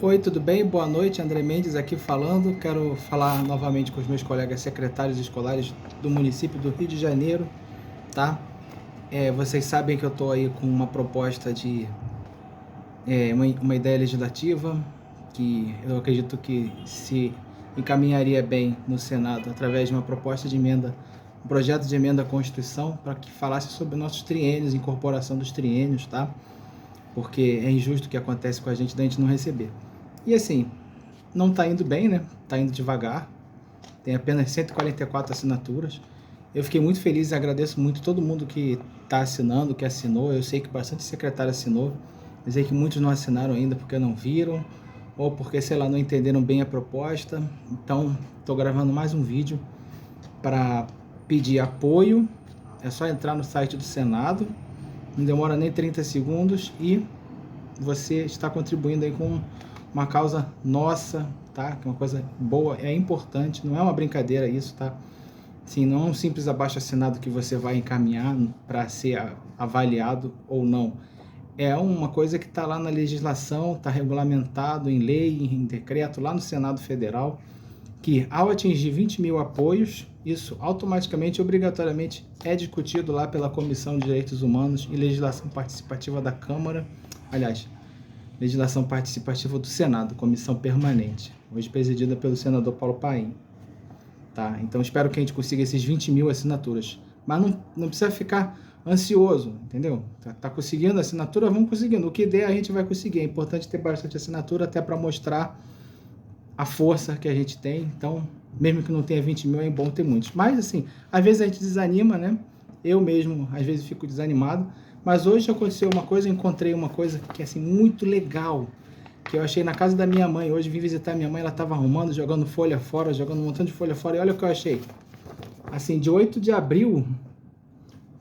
Oi, tudo bem? Boa noite, André Mendes aqui falando. Quero falar novamente com os meus colegas secretários escolares do município do Rio de Janeiro, tá? Vocês sabem que eu estou aí com uma proposta de uma ideia legislativa que eu acredito que se encaminharia bem no Senado através de uma proposta de emenda, um projeto de emenda à Constituição para que falasse sobre nossos triênios, incorporação dos triênios, tá? Porque é injusto o que acontece com a gente da gente não receber. E assim, não está indo bem, né? Está indo devagar. Tem apenas 144 assinaturas. Eu fiquei muito feliz e agradeço muito todo mundo que está assinando, que assinou. Eu sei que bastante secretário assinou. Eu sei que muitos não assinaram ainda porque não viram ou porque, sei lá, não entenderam bem a proposta. Então, estou gravando mais um vídeo para pedir apoio. É só entrar no site do Senado. Não demora nem 30 segundos e você está contribuindo aí com uma causa nossa, tá? Que é uma coisa boa, é importante, não é uma brincadeira isso, tá? Sim, não é um simples abaixo-assinado que você vai encaminhar para ser avaliado ou não. É uma coisa que está lá na legislação, está regulamentado em lei, em decreto, lá no Senado Federal, que ao atingir 20 mil apoios, isso automaticamente, obrigatoriamente, é discutido lá pela Comissão de Direitos Humanos e Legislação Participativa da Câmara, aliás, Legislação Participativa do Senado, comissão permanente, hoje presidida pelo senador Paulo Paim. Tá? Então espero que a gente consiga esses 20 mil assinaturas. Mas não precisa ficar ansioso, entendeu? Tá conseguindo assinatura, vamos conseguindo. O que der a gente vai conseguir. É importante ter bastante assinatura até para mostrar a força que a gente tem. Então, mesmo que não tenha 20 mil, é bom ter muitos. Mas assim, às vezes a gente desanima, né? Eu mesmo, às vezes, fico desanimado. Mas hoje aconteceu uma coisa, eu encontrei uma coisa que é assim, muito legal, que eu achei na casa da minha mãe. Hoje vim visitar minha mãe, ela estava arrumando, jogando folha fora, jogando um montão de folha fora. E olha o que eu achei. Assim, de 8 de abril,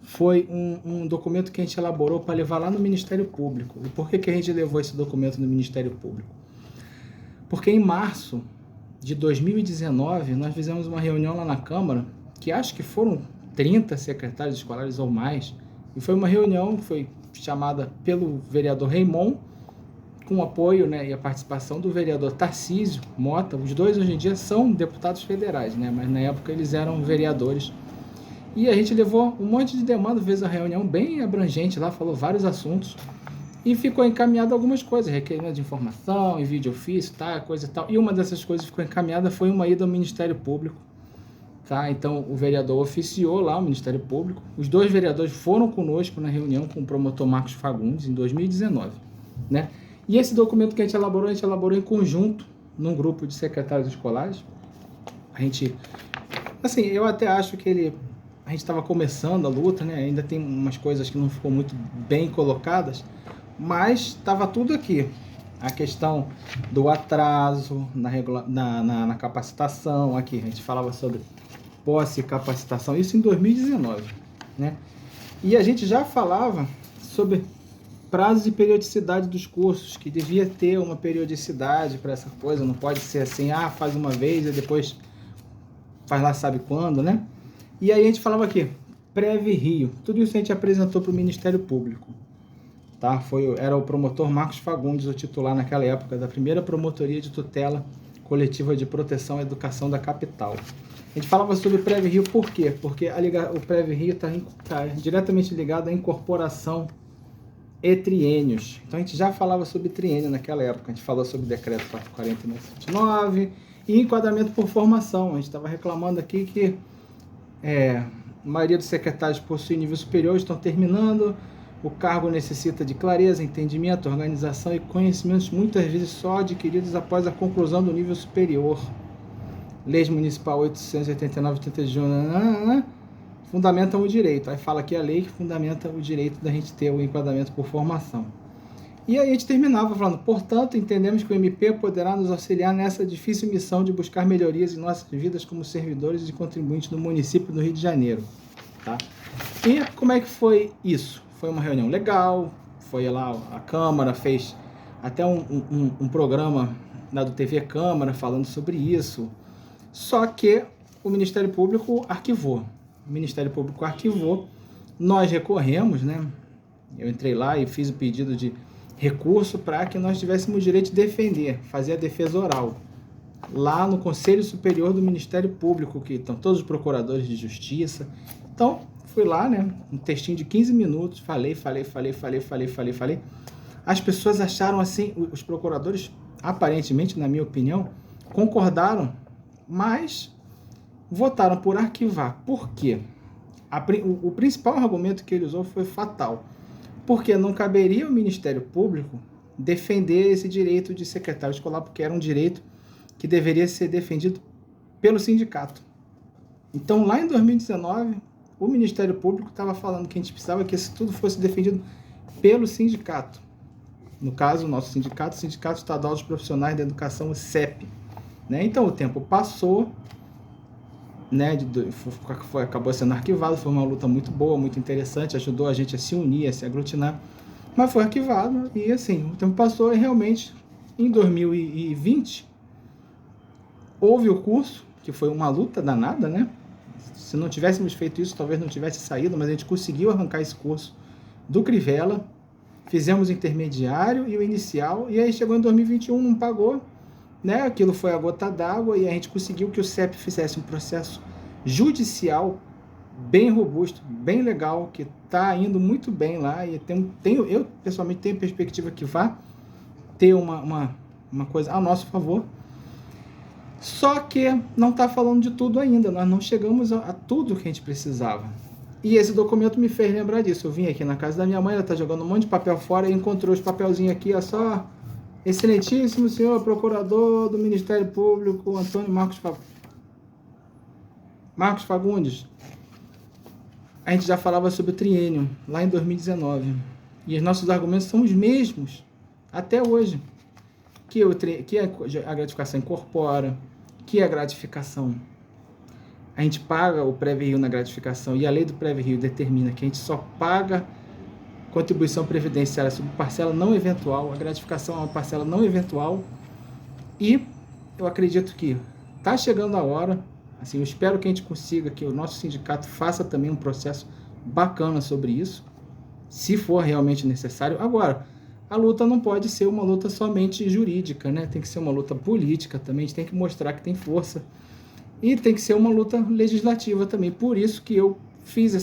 foi um documento que a gente elaborou para levar lá no Ministério Público. E por que a gente levou esse documento no Ministério Público? Porque em março de 2019, nós fizemos uma reunião lá na Câmara, que acho que foram 30 secretários escolares ou mais, e foi uma reunião que foi chamada pelo vereador Raimon, com o apoio, né, e a participação do vereador Tarcísio Mota. Os dois hoje em dia são deputados federais, né, mas na época eles eram vereadores. E a gente levou um monte de demanda, fez a reunião bem abrangente lá, falou vários assuntos, e ficou encaminhado algumas coisas, requerimento de informação, envio de ofício, tá, coisa e tal. E uma dessas coisas que ficou encaminhada foi uma ida ao Ministério Público. Tá? Então o vereador oficiou lá o Ministério Público. Os dois vereadores foram conosco na reunião com o promotor Marcos Fagundes em 2019, né? E esse documento que a gente elaborou em conjunto num grupo de secretários escolares. A gente, assim, eu até acho que a gente estava começando a luta, né? Ainda tem umas coisas que não ficou muito bem colocadas, mas estava tudo aqui. A questão do atraso na capacitação, aqui a gente falava sobre posse e capacitação, isso em 2019, né? E a gente já falava sobre prazo e periodicidade dos cursos, que devia ter uma periodicidade para essa coisa, não pode ser assim, faz uma vez e depois faz lá sabe quando, né? E aí a gente falava aqui, Preve-Rio, tudo isso a gente apresentou para o Ministério Público, tá? Era o promotor Marcos Fagundes, o titular naquela época, da primeira promotoria de tutela coletiva de proteção à educação da capital. A gente falava sobre o Preve-Rio por quê? Porque o Preve-Rio está diretamente ligado à incorporação e triênios. Então a gente já falava sobre triênio naquela época, a gente falou sobre o decreto 440/19 e enquadramento por formação. A gente estava reclamando aqui que a maioria dos secretários possui nível superior, estão terminando, o cargo necessita de clareza, entendimento, organização e conhecimentos muitas vezes só adquiridos após a conclusão do nível superior. Leis Municipal 889, 30 de junho, fundamentam o direito. Aí fala aqui a lei que fundamenta o direito da gente ter o enquadramento por formação. E aí a gente terminava falando, portanto, entendemos que o MP poderá nos auxiliar nessa difícil missão de buscar melhorias em nossas vidas como servidores e contribuintes do município do Rio de Janeiro. Tá? E como é que foi isso? Foi uma reunião legal, foi lá a Câmara, fez até um programa na do TV Câmara falando sobre isso. Só que o Ministério Público arquivou. O Ministério Público arquivou, nós recorremos, né? Eu entrei lá e fiz o pedido de recurso para que nós tivéssemos o direito de defender, fazer a defesa oral. Lá no Conselho Superior do Ministério Público, que estão todos os procuradores de justiça. Então, fui lá, né, um textinho de 15 minutos, falei. As pessoas acharam assim, os procuradores, aparentemente, na minha opinião, concordaram, mas votaram por arquivar. Por quê? O principal argumento que ele usou foi fatal, porque não caberia ao Ministério Público defender esse direito de secretário escolar, porque era um direito que deveria ser defendido pelo sindicato. Então, lá em 2019, o Ministério Público estava falando que a gente precisava que isso tudo fosse defendido pelo sindicato. No caso, o nosso sindicato, o Sindicato Estadual dos Profissionais da Educação, o CEP. Né? Então, o tempo passou, né, acabou sendo arquivado, foi uma luta muito boa, muito interessante, ajudou a gente a se unir, a se aglutinar, mas foi arquivado e assim, o tempo passou e realmente, em 2020, houve o curso, que foi uma luta danada, né? Se não tivéssemos feito isso, talvez não tivesse saído, mas a gente conseguiu arrancar esse curso do Crivella, fizemos o intermediário e o inicial, e aí chegou em 2021, não pagou, né? Aquilo foi a gota d'água e a gente conseguiu que o CEP fizesse um processo judicial bem robusto, bem legal, que está indo muito bem lá, e eu pessoalmente tenho perspectiva que vá ter uma coisa a nosso favor. Só que não está falando de tudo ainda, nós não chegamos a tudo que a gente precisava. E esse documento me fez lembrar disso. Eu vim aqui na casa da minha mãe, ela está jogando um monte de papel fora e encontrou os papelzinhos aqui, ó, só... Excelentíssimo senhor procurador do Ministério Público, Antônio Marcos Fagundes. A gente já falava sobre o triênio, lá em 2019. E os nossos argumentos são os mesmos, até hoje. Que a gratificação incorpora, que a gratificação... A gente paga o Preve-Rio na gratificação, e a lei do Preve-Rio determina que a gente só paga contribuição previdenciária sobre parcela não eventual, a gratificação é uma parcela não eventual, e eu acredito que está chegando a hora, assim, eu espero que a gente consiga, que o nosso sindicato faça também um processo bacana sobre isso, se for realmente necessário. Agora, a luta não pode ser uma luta somente jurídica, né? Tem que ser uma luta política também, a gente tem que mostrar que tem força, e tem que ser uma luta legislativa também. Por isso que eu fiz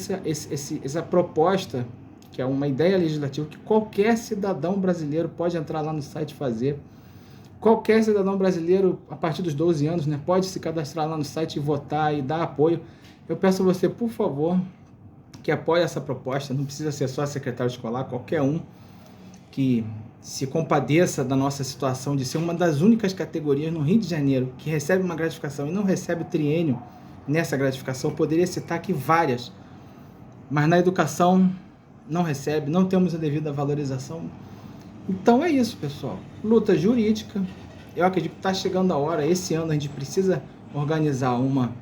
essa proposta, que é uma ideia legislativa que qualquer cidadão brasileiro pode entrar lá no site e fazer. Qualquer cidadão brasileiro, a partir dos 12 anos, né, pode se cadastrar lá no site e votar e dar apoio. Eu peço a você, por favor, que apoie essa proposta. Não precisa ser só secretário escolar, qualquer um que se compadeça da nossa situação de ser uma das únicas categorias no Rio de Janeiro que recebe uma gratificação e não recebe o triênio nessa gratificação. Eu poderia citar aqui várias, mas na educação não recebe, não temos a devida valorização. Então é isso, pessoal. Luta jurídica. Eu acredito que está chegando a hora. Esse ano a gente precisa organizar uma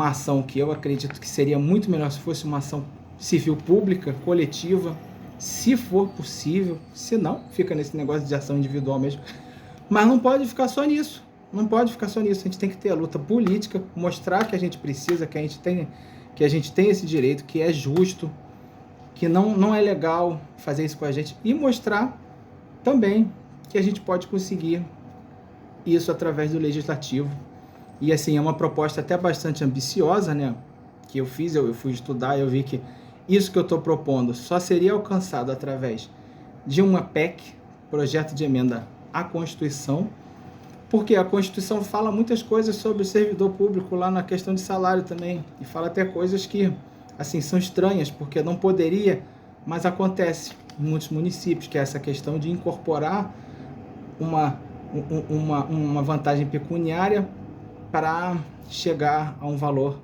ação que eu acredito que seria muito melhor se fosse uma ação civil pública, coletiva, se for possível. Se não, fica nesse negócio de ação individual mesmo. Mas não pode ficar só nisso. Não pode ficar só nisso. A gente tem que ter a luta política, mostrar que a gente precisa, que a gente tem esse direito, que é justo, que não é legal fazer isso com a gente, e mostrar também que a gente pode conseguir isso através do legislativo. E assim, é uma proposta até bastante ambiciosa, né, que eu fiz, eu fui estudar, eu vi que isso que eu estou propondo só seria alcançado através de uma PEC, projeto de emenda à Constituição, porque a Constituição fala muitas coisas sobre o servidor público lá na questão de salário também, e fala até coisas que assim, são estranhas, porque não poderia, mas acontece em muitos municípios, que é essa questão de incorporar uma vantagem pecuniária para chegar a um valor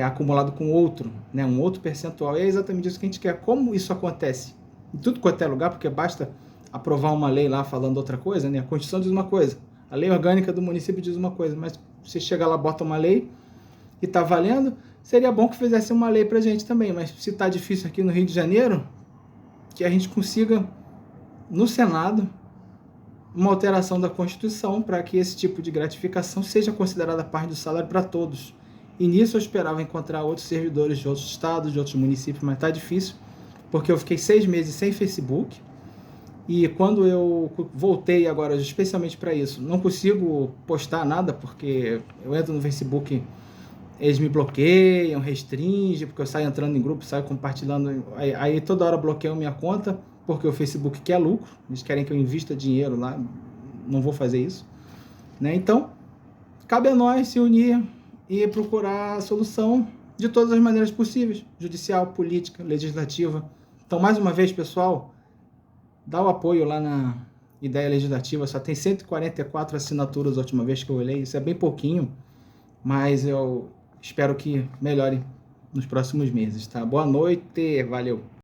acumulado com outro, né, um outro percentual. E é exatamente isso que a gente quer. Como isso acontece em tudo quanto é lugar, porque basta aprovar uma lei lá falando outra coisa, né? A Constituição diz uma coisa, a lei orgânica do município diz uma coisa, mas você chega lá, bota uma lei e está valendo. Seria bom que fizesse uma lei para a gente também, mas se está difícil aqui no Rio de Janeiro, que a gente consiga, no Senado, uma alteração da Constituição para que esse tipo de gratificação seja considerada parte do salário para todos. E nisso eu esperava encontrar outros servidores de outros estados, de outros municípios, mas está difícil, porque eu fiquei 6 meses sem Facebook, E quando eu voltei agora, especialmente para isso, não consigo postar nada, porque eu entro no Facebook, eles me bloqueiam, restringem, porque eu saio entrando em grupo, saio compartilhando, aí toda hora bloqueiam minha conta, porque o Facebook quer lucro, eles querem que eu invista dinheiro lá, não vou fazer isso, né? Então, cabe a nós se unir e procurar a solução de todas as maneiras possíveis, judicial, política, legislativa. Então, mais uma vez, pessoal, dá o apoio lá na ideia legislativa, só tem 144 assinaturas a última vez que eu olhei, isso é bem pouquinho, mas eu espero que melhore nos próximos meses, tá? Boa noite, valeu!